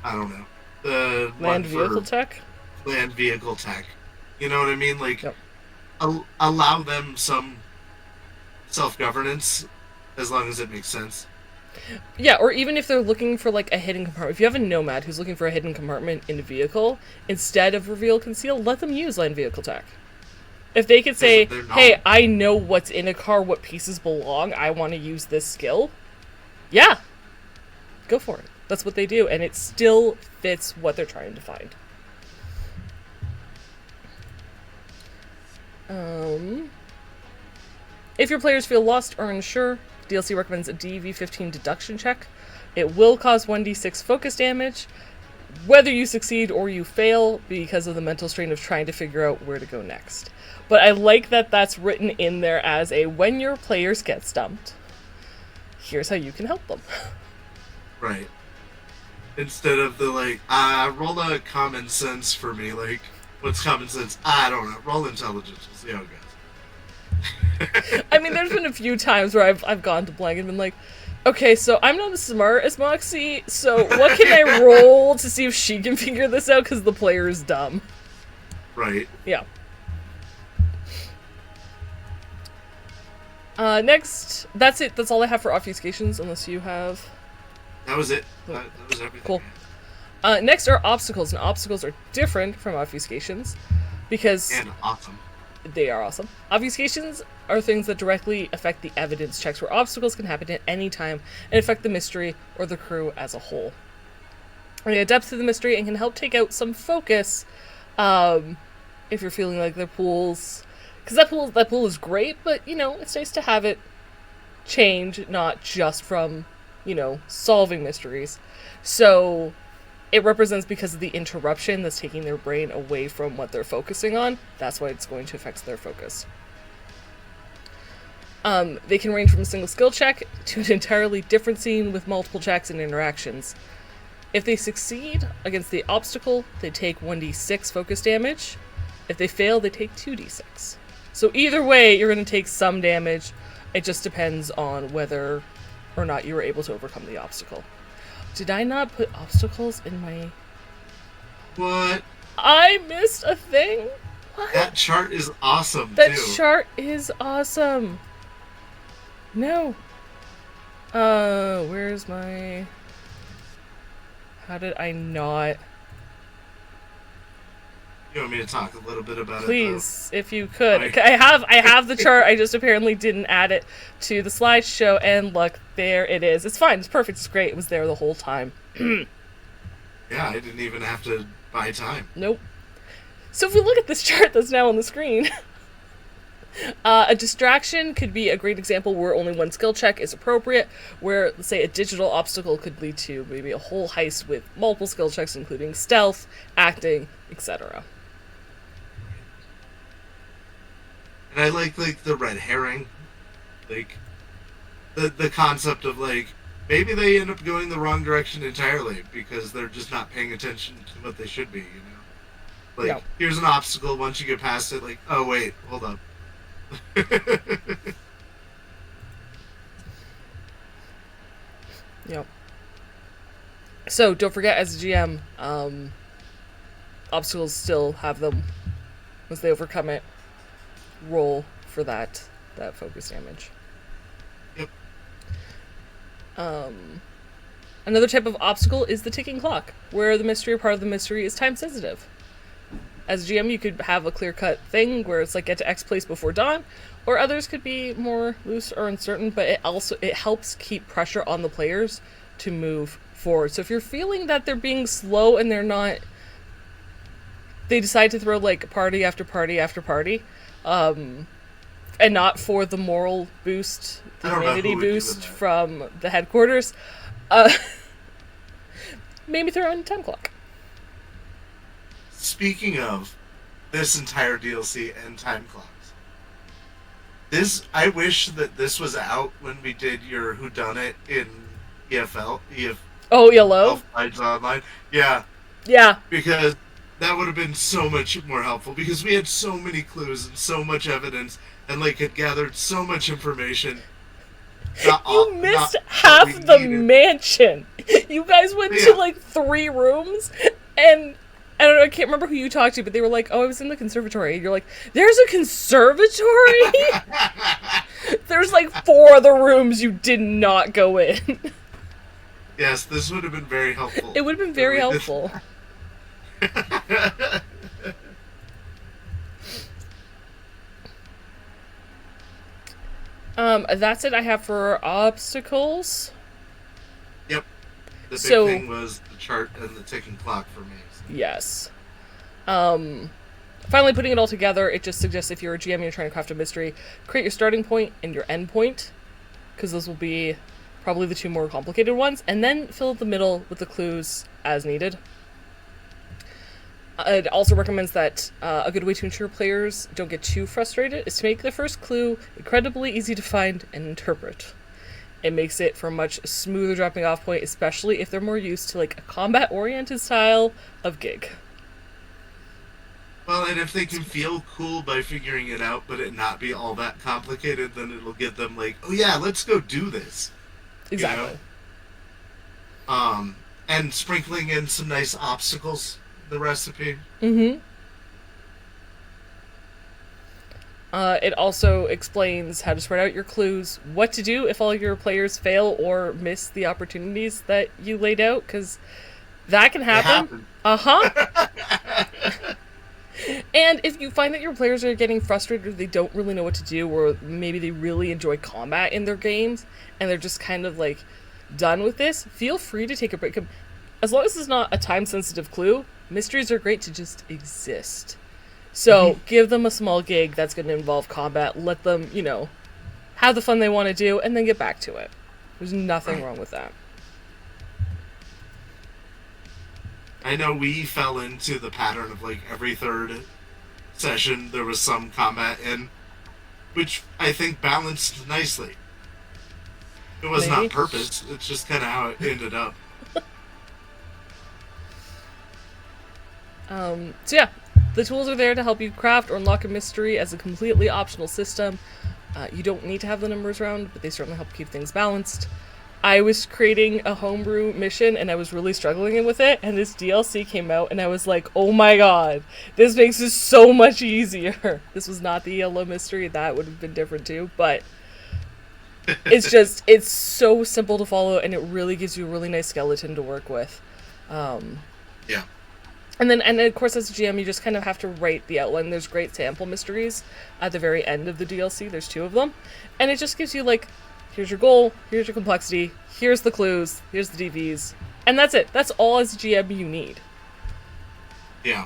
I don't know, the one land vehicle for tech? land vehicle tech. You know what I mean? Like, Yep. allow them some self-governance, as long as it makes sense. Yeah, or even if they're looking for, like, a hidden compartment. If you have a nomad who's looking for a hidden compartment in a vehicle, instead of reveal conceal, let them use land vehicle tech. If they could say, They're not- hey, I know what's in a car, what pieces belong, I want to use this skill, yeah, go for it. That's what they do, and it still fits what they're trying to find. If your players feel lost or unsure, DLC recommends a DV15 deduction check. It will cause 1d6 focus damage, whether you succeed or you fail, because of the mental strain of trying to figure out where to go next. But I like that that's written in there as a when your players get stumped, here's how you can help them. Right. Instead of the, like, roll a common sense for me. Like, what's common sense? I don't know. Roll intelligence. We'll see how it goes. I mean, there's been a few times where I've gone to blank and been like, okay, so I'm not as smart as Moxie, so what can I roll to see if she can figure this out, because the player is dumb. Right. Yeah. Next, that's it. That's all I have for obfuscations, unless you have... That was it. That was everything. Cool. Next are obstacles, and obstacles are different from obfuscations, because... And awesome. They are awesome. Obfuscations are things that directly affect the evidence checks, where obstacles can happen at any time and affect the mystery or the crew as a whole. They add depth to the mystery and can help take out some focus If you're feeling like their pools, because that pool is great, but it's nice to have it change, not just from solving mysteries. So it represents because of the interruption that's taking their brain away from what they're focusing on. That's why it's going to affect their focus. They can range from a single skill check to an entirely different scene with multiple checks and interactions. If they succeed against the obstacle, they take 1d6 focus damage. If they fail, they take 2d6. So either way, you're going to take some damage. It just depends on whether or not you were able to overcome the obstacle. Did I not put obstacles in my... What? I missed a thing? What? That chart is awesome, That too. chart is awesome. No. Where's my... How did I not... You want me to talk a little bit about Please, if you could. Like... I have the chart, I just apparently didn't add it to the slideshow, and look, there it is. It's fine, it's perfect, it's great, it was there the whole time. Yeah, I didn't even have to buy time. Nope. So if we look at this chart that's now on the screen, a distraction could be a great example where only one skill check is appropriate, where, let's say, a digital obstacle could lead to maybe a whole heist with multiple skill checks, including stealth, acting, etc. And I like the red herring, like the concept of like maybe they end up going the wrong direction entirely because they're just not paying attention to what they should be, Like, Yeah. Here's an obstacle. Once you get past it, like, oh wait, hold up. Yep. So don't forget, as a GM, obstacles still have them once they overcome it. Roll for that focus damage. Yep. Another type of obstacle is the ticking clock, where the mystery or part of the mystery is time sensitive. As a GM, you could have a clear-cut thing where it's like get to X place before dawn, or others could be more loose or uncertain, but it helps keep pressure on the players to move forward. So if you're feeling that they're being slow and they decide to throw like party after party after party, and not for the moral boost, the humanity boost from the headquarters, maybe throw in a time clock. Speaking of this entire DLC and time clocks, I wish that this was out when we did your whodunit in EFL. Oh, yellow? Elf Online. Yeah. Yeah. Because that would have been so much more helpful because we had so many clues and so much evidence and like had gathered so much information. You missed half the mansion. You guys went to like 3 rooms, and I don't know, I can't remember who you talked to, but they were like, oh, I was in the conservatory. And you're like, there's a conservatory? There's like 4 other rooms you did not go in. Yes, this would have been very helpful. It would have been very helpful. That's it I have for obstacles. Yep. The big thing was the chart and the ticking clock for me. So. Yes. Finally putting it all together, it just suggests if you're a GM and you're trying to craft a mystery, create your starting point and your end point, because those will be probably the 2 more complicated ones, and then fill the middle with the clues as needed. It also recommends that a good way to ensure players don't get too frustrated is to make the first clue incredibly easy to find and interpret. It makes it for a much smoother dropping off point, especially if they're more used to like a combat-oriented style of gig. Well, and if they can feel cool by figuring it out, but it not be all that complicated, then it'll get them like, oh yeah, let's go do this. Exactly. And sprinkling in some nice obstacles in the recipe. Mm-hmm. It also explains how to spread out your clues, what to do if all your players fail or miss the opportunities that you laid out, because that can happen. Uh-huh. And if you find that your players are getting frustrated or they don't really know what to do, or maybe they really enjoy combat in their games and they're just kind of like done with this, feel free to take a break. As long as it's not a time-sensitive clue, Mysteries are great to just exist. So give them a small gig that's going to involve combat. Let them, have the fun they want to do, and then get back to it. There's nothing wrong with that. I know we fell into the pattern of like every third session there was some combat in, which I think balanced nicely. It was not purpose, it's just kind of how it ended up. So yeah, the tools are there to help you craft or unlock a mystery as a completely optional system. You don't need to have the numbers round, but they certainly help keep things balanced. I was creating a homebrew mission and I was really struggling with it, and this DLC came out and I was like, oh my god, this makes this so much easier. This was not the ELO mystery, that would have been different too, but it's so simple to follow, and it really gives you a really nice skeleton to work with. Yeah. And of course, as a GM, you just kind of have to write the outline. There's great sample mysteries at the very end of the DLC. There's 2 of them. And it just gives you, like, here's your goal, here's your complexity, here's the clues, here's the DVs. And that's it. That's all as a GM you need. Yeah.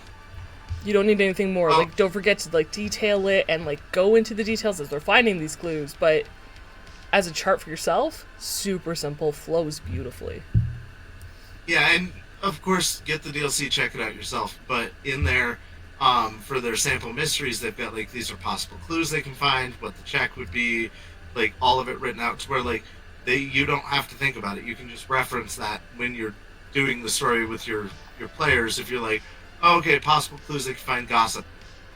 You don't need anything more. Like, don't forget to, like, detail it and, like, go into the details as they're finding these clues. But as a chart for yourself, super simple, flows beautifully. Yeah, and of course, get the DLC, check it out yourself. But in there, for their sample mysteries, they've got like these are possible clues they can find, what the check would be, like all of it written out to where like you don't have to think about it. You can just reference that when you're doing the story with your players. If you're like, oh, okay, possible clues they can find gossip,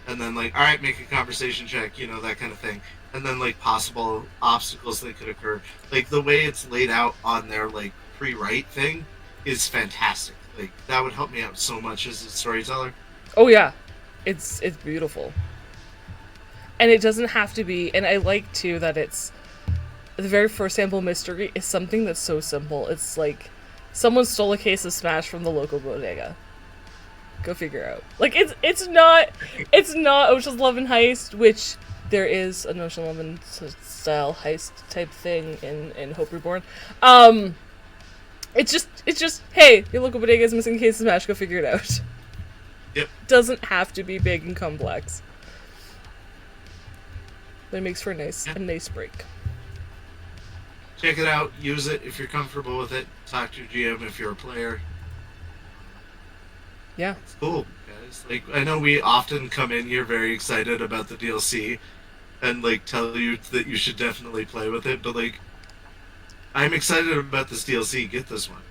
and then like, all right, make a conversation check, that kind of thing, and then like possible obstacles that could occur. Like the way it's laid out on their like pre-write thing is fantastic. Like that would help me out so much as a storyteller. Oh yeah, it's beautiful, and it doesn't have to be. And I like too that it's the very first sample mystery is something that's so simple. It's like someone stole a case of Smash from the local bodega. Go figure out. Like it's not Ocean's 11 heist, which there is an Ocean's 11 style heist type thing in Hope Reborn. It's just, hey, your local bodega is missing a case of Smash, go figure it out. Yep. Doesn't have to be big and complex. But it makes for a nice break. Check it out, use it if you're comfortable with it. Talk to your GM if you're a player. Yeah. It's cool, guys. Like, I know we often come in here very excited about the DLC and, like, tell you that you should definitely play with it, but, like, I'm excited about this DLC. Get this one.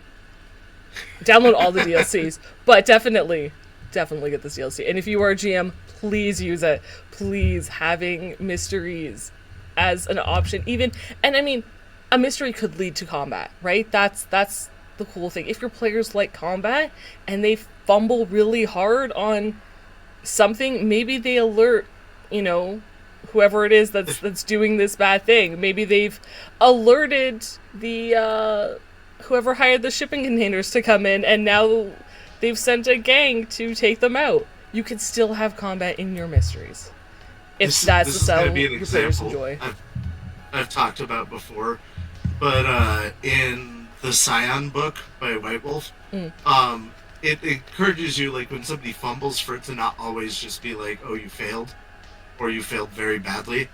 Download all the DLCs, but definitely get this DLC. And if you are a GM, please use it. Please, having mysteries as an option, even, and I mean, a mystery could lead to combat, right? That's the cool thing. If your players like combat and they fumble really hard on something, maybe they alert, whoever it is that's doing this bad thing. Maybe they've alerted the whoever hired the shipping containers to come in, and now they've sent a gang to take them out. You can still have combat in your mysteries, if that's the style your players enjoy. I've talked about before, but in the Scion book by White Wolf, it encourages you, like, when somebody fumbles, for it to not always just be like, oh, you failed, or you failed very badly.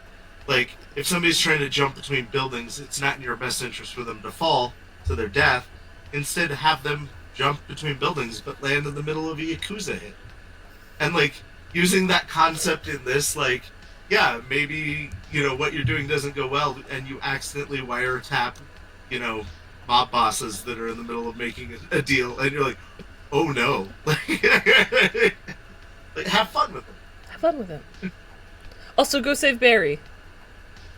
Like, if somebody's trying to jump between buildings, it's not in your best interest for them to fall to their death. Instead, have them jump between buildings, but land in the middle of a Yakuza hit. And, like, using that concept in this, like, yeah, maybe, what you're doing doesn't go well, and you accidentally wiretap, mob bosses that are in the middle of making a deal, and you're like, oh no. Like, have fun with it. Have fun with it. Also, go save Barry.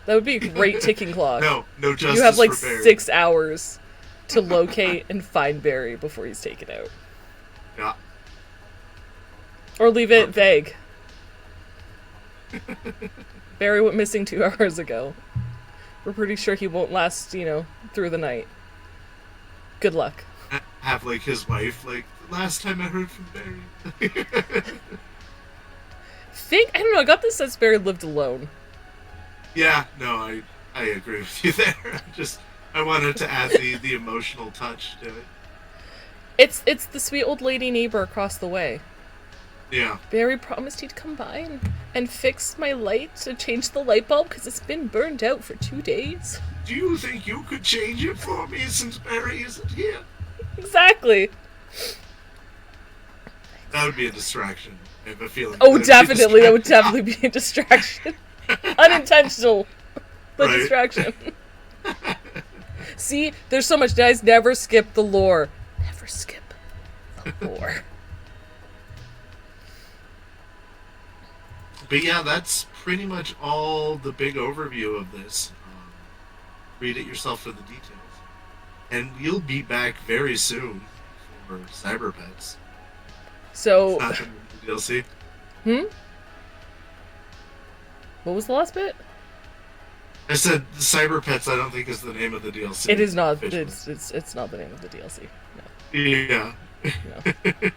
That would be a great ticking clock. No justice. You have like for Barry. 6 hours to locate and find Barry before he's taken out. Yeah. Or leave it vague. Barry went missing 2 hours ago. We're pretty sure he won't last, through the night. Good luck. Have, like, his wife, like, the last time I heard from Barry. I don't know, I got the sense Barry lived alone. Yeah, no, I agree with you there. I wanted to add the emotional touch to it. It's the sweet old lady neighbor across the way. Yeah. Barry promised he'd come by and fix my light to change the light bulb because it's been burned out for 2 days. Do you think you could change it for me since Barry isn't here? Exactly. That would be a distraction. I have a feeling. Oh, definitely. That would definitely be a distraction. Unintentional, but Right. distraction. See, there's so much. Guys, never skip the lore. Never skip the lore. But yeah, that's pretty much all the big overview of this. Read it yourself for the details. And we'll be back very soon for Cyberpets. So, Not the DLC. what was the last bit? I said Cyberpets. I don't think is the name of the DLC. It is not. officially. It's not the name of the DLC. Yeah. No.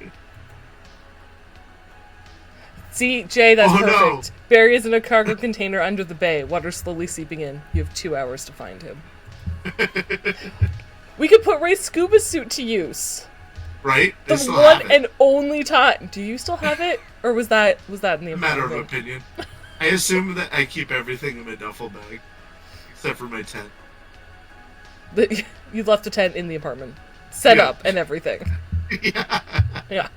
See, Jay, that's Oh, no. perfect. Barry is in a cargo container under the bay. Water slowly seeping in. You have 2 hours to find him. We could put Ray's scuba suit to use. Right? The I still one have it. and only time. Do you still have it, or was that in the Matter of apartment? opinion. I assume that I keep everything in my duffel bag, except for my tent. You left the tent in the apartment, set Yeah. up and everything. Yeah. Yeah.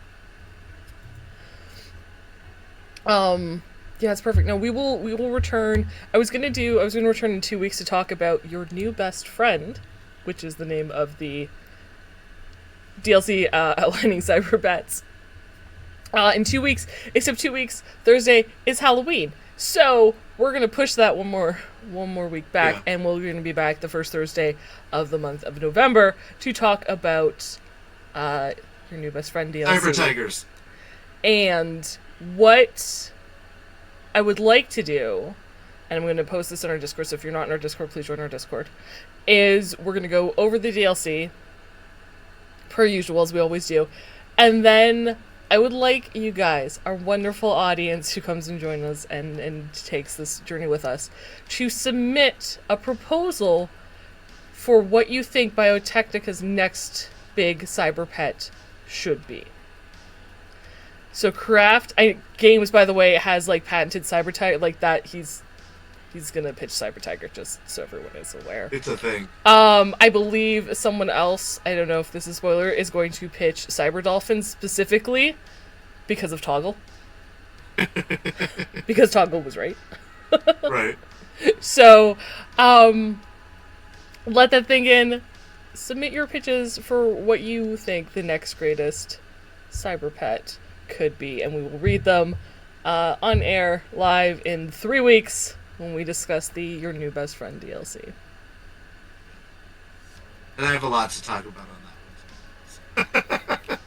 Yeah, it's perfect. No, we will return. I was gonna return in 2 weeks to talk about your new best friend, which is the name of the DLC outlining Cyberbets. In 2 weeks, except 2 weeks, Thursday is Halloween. So we're gonna push that one more week back, Yeah. and we're gonna be back the first Thursday of the month of November to talk about your new best friend DLC. Cyber Tigers. And what I would like to do, and I'm going to post this on our Discord, so if you're not in our Discord, please join our Discord, is we're going to go over the DLC, per usual, as we always do, and then I would like you guys, our wonderful audience who comes and joins us and takes this journey with us, to submit a proposal for what you think Biotechnica's next big cyber pet should be. So Games, by the way, has like patented Cyber Tiger, like that. He's gonna pitch Cyber Tiger, just so everyone is aware. It's a thing. I believe someone else, I don't know if this is spoiler, is going to pitch Cyber Dolphin specifically because of Toggle. Because Toggle was right. Right. So, let that thing in. Submit your pitches for what you think the next greatest cyber pet could be, and we will read them on air live in 3 weeks when we discuss the Your New Best Friend DLC. And I have a lot to talk about on that one.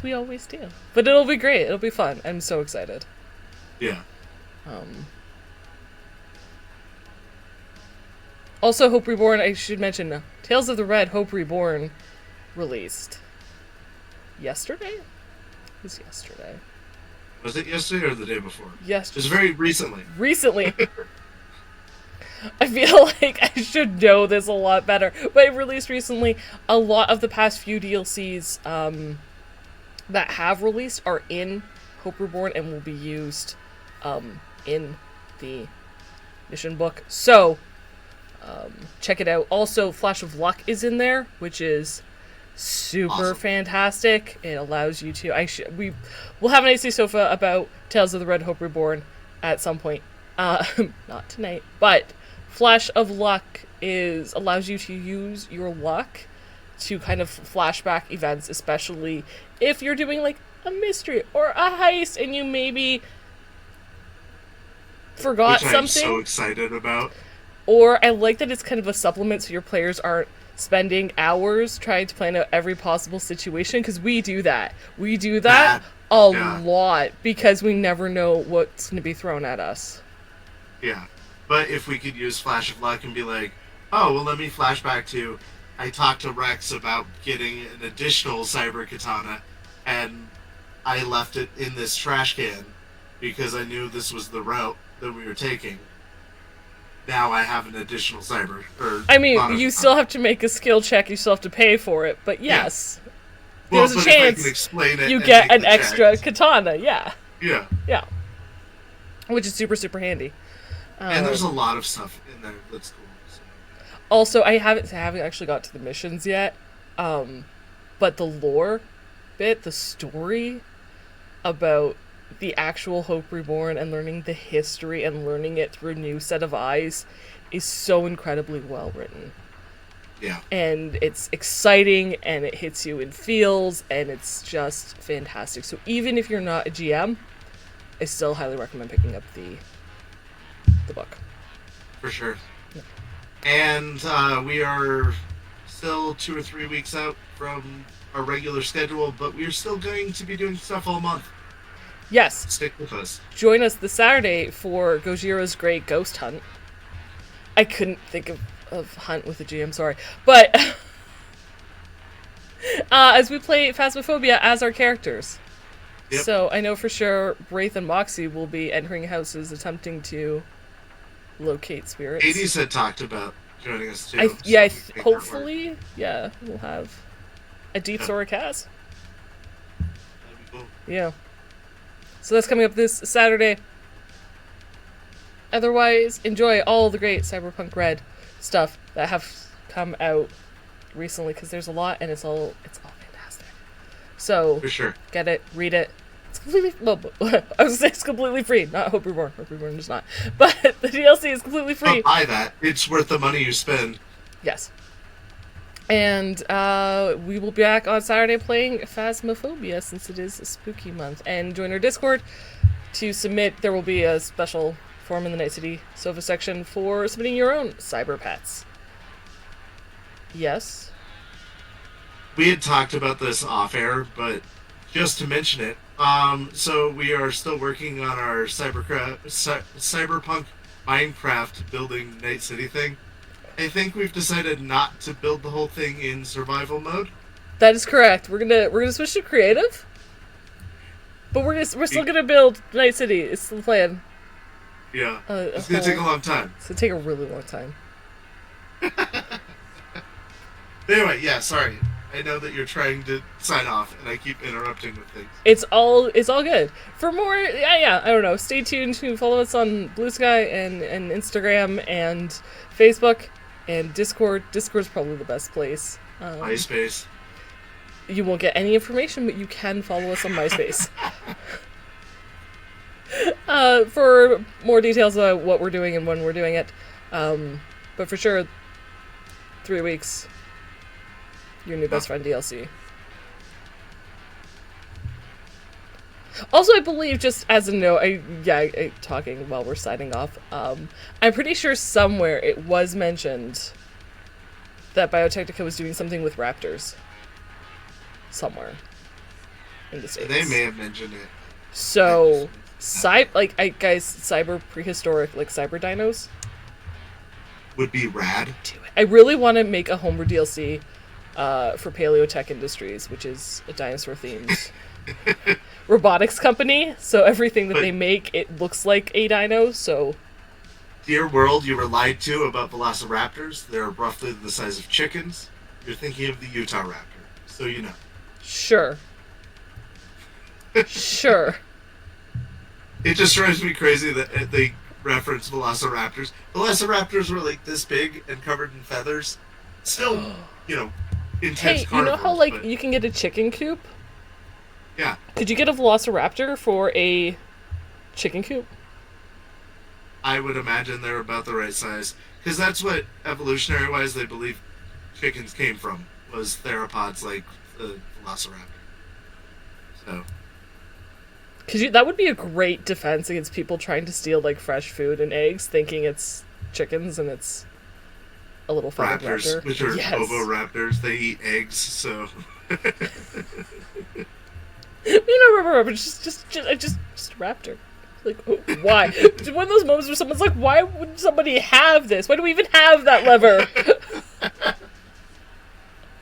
We always do, but it'll be great. It'll be fun. I'm so excited. Yeah. Also, Hope Reborn, I should mention, Tales of the Red Hope Reborn released yesterday? It was yesterday. Was it yesterday or the day before? Yesterday. Just very recently. Recently. I feel like I should know this a lot better, but it released recently. A lot of the past few DLCs that have released are in Hope Reborn and will be used in the mission book. So, check it out. Also, Flash of Luck is in there, which is super Awesome. fantastic. It allows you to... we'll have an AC Sofa about Tales of the Red Hope Reborn at some point. Not tonight, but Flash of Luck allows you to use your luck to kind of flashback events, especially if you're doing like a mystery or a heist and you maybe forgot Which I'm something. so excited about. Or I like that it's kind of a supplement so your players aren't spending hours trying to plan out every possible situation, because we do that. We do that Yeah. lot because we never know what's going to be thrown at us. Yeah. But if we could use Flash of Luck and be like, oh, well, let me flash back to, I talked to Rex about getting an additional cyber katana, and I left it in this trash can because I knew this was the route that we were taking. Now I have an additional cyber. I mean, you still have to make a skill check, you still have to pay for it, but yes. there's a if chance I can explain it you and get make an the extra check. katana. Yeah. Yeah. Yeah. Which is super, super handy. And there's a lot of stuff in there that's cool. So. Also, I haven't actually got to the missions yet, but the lore bit, the story about the actual Hope Reborn and learning the history and learning it through a new set of eyes is so incredibly well written. Yeah. And it's exciting and it hits you in feels and it's just fantastic. So even if you're not a GM, I still highly recommend picking up the book. For sure. Yeah. And we are still 2 or 3 weeks out from our regular schedule, but we're still going to be doing stuff all month. Yes. Stick with us. Join us this Saturday for Gojiro's Great Ghost Hunt. I couldn't think of Hunt with a GM, sorry. But as we play Phasmophobia as our characters. Yep. So I know for sure Wraith and Moxie will be entering houses attempting to locate spirits. Hades had talked about joining us too. Hopefully, yeah, we'll have a Deets or a Kaz. That'd be cool. Yeah. So that's coming up this Saturday. Otherwise, enjoy all the great Cyberpunk RED stuff that have come out recently, because there's a lot and it's all fantastic. So for sure, get it, read it. It's completely I was gonna say it's completely free. Not Hope Reborn. Hope Reborn is not. But the DLC is completely free. Buy that. It's worth the money you spend. Yes. And we will be back on Saturday playing Phasmophobia, since it is a spooky month. And join our Discord to submit. There will be a special form in the Night City Sofa section for submitting your own cyber pets. Yes? We had talked about this off air, but just to mention it, so we are still working on our Cyberpunk Minecraft building Night City thing. I think we've decided not to build the whole thing in survival mode. That is correct. We're gonna switch to creative, but we're still gonna build Night City. It's the plan. Yeah, it's gonna take a long time. It's gonna take a really long time. Anyway, yeah, sorry. I know that you're trying to sign off, and I keep interrupting with things. It's all good. For more, I don't know. Stay tuned to follow us on Blue Sky and Instagram and Facebook and Discord. Discord's probably the best place. MySpace. You won't get any information, but you can follow us on MySpace. For more details about what we're doing and when we're doing it. But for sure, 3 weeks. Your new best friend DLC. Also, I believe, just as a note, talking while we're signing off, I'm pretty sure somewhere it was mentioned that Biotechnica was doing something with raptors. Somewhere. In the States. They may have mentioned it. So, cyber prehistoric, cyber dinos? Would be rad. Do it. I really want to make a homebrew DLC for Paleotech Industries, which is a dinosaur-themed robotics company. So everything that they make, it looks like a dino, so... Dear world, you were lied to about velociraptors. They're roughly the size of chickens. You're thinking of the Utah raptor, so you know. Sure. Sure. It just drives me crazy that they reference velociraptors. Velociraptors were this big and covered in feathers. Still, intense carnivores. You know how, you can get a chicken coop? Yeah. Could you get a velociraptor for a chicken coop? I would imagine they're about the right size. Because that's what, evolutionary-wise, they believe chickens came from, was theropods like the velociraptor. So... Because that would be a great defense against people trying to steal, fresh food and eggs, thinking it's chickens and it's a little feathered raptor. Which are ovoraptors. They eat eggs, so... just raptor. Why? One of those moments where someone's like, why would somebody have this? Why do we even have that lever?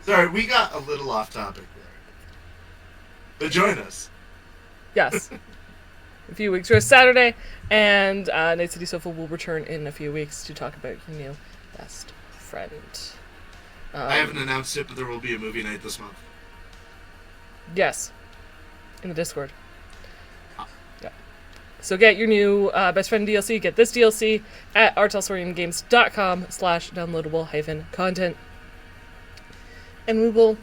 Sorry, we got a little off topic there. But join us. Yes. A few weeks. We're Saturday, and Night City Sofa will return in a few weeks to talk about your new best friend. I haven't announced it, but there will be a movie night this month. Yes. In the Discord. Yeah. So get your new Best Friend DLC, get this DLC at rtelsoriumgames.com/downloadable-content. And we will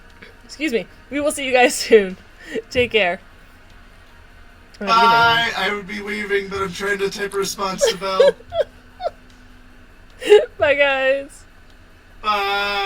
see you guys soon. Take care. Bye! I would be leaving, but I'm trying to type a response to Belle. Bye, guys. Bye!